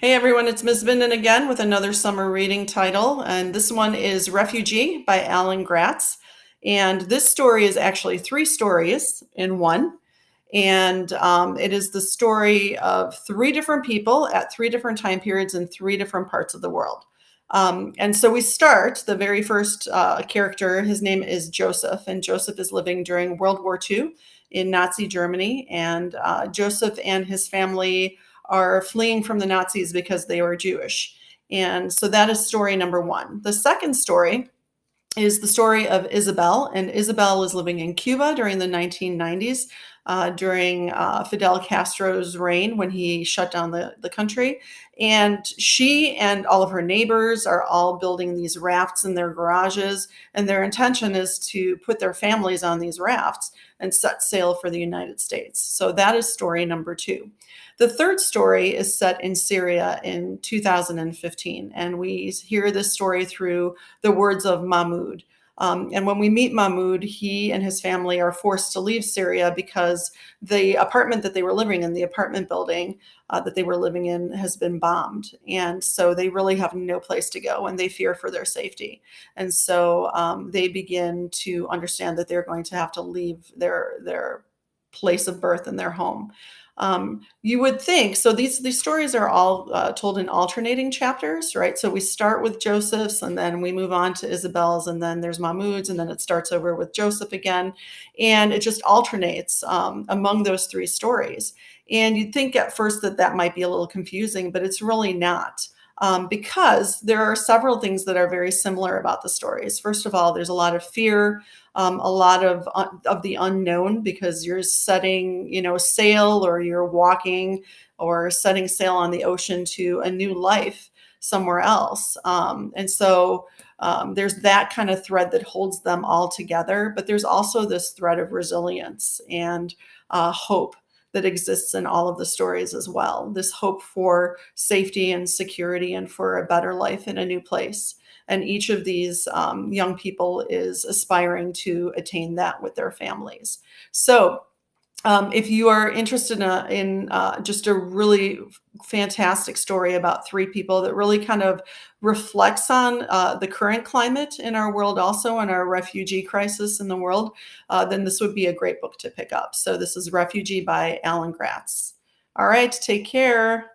Hey everyone, it's Ms. Zbinden again with another summer reading title, and this one is Refugee by Alan Gratz. And this story is actually three stories in one. And it is the story of three different people at three different time periods in three different parts of the world. And so we start, the very first character, his name is Joseph, and Joseph is living during World War II in Nazi Germany. And Joseph and his family are fleeing from the Nazis because they were Jewish. And so that is story number one. The second story is the story of Isabel, and Isabel was living in Cuba during the 1990s, during Fidel Castro's reign when he shut down the country. And she and all of her neighbors are all building these rafts in their garages, and their intention is to put their families on these rafts and set sail for the United States. So that is story number two. The third story is set in Syria in 2015, and we hear this story through the words of Mahmoud. And when we meet Mahmoud, he and his family are forced to leave Syria because the apartment that they were living in, the apartment building that they were living in, has been bombed. And so they really have no place to go, and they fear for their safety. And so they begin to understand that they're going to have to leave their place of birth and their home. You would think so. These stories are all told in alternating chapters, right? So we start with Joseph's, and then we move on to Isabel's, and then there's Mahmoud's, and then it starts over with Joseph again, and it just alternates among those three stories. And you'd think at first that that might be a little confusing, but it's really not. Because there are several things that are very similar about the stories. First of all, there's a lot of fear, a lot of the unknown, because you're setting, sail, or you're walking or setting sail on the ocean to a new life somewhere else. And so there's that kind of thread that holds them all together. But there's also this thread of resilience and hope that exists in all of the stories as well. This hope for safety and security and for a better life in a new place. And each of these young people is aspiring to attain that with their families. So if you are interested in just a really fantastic story about three people that really kind of reflects on the current climate in our world, also in our refugee crisis in the world, then this would be a great book to pick up. So this is Refugee by Alan Gratz. All right, take care.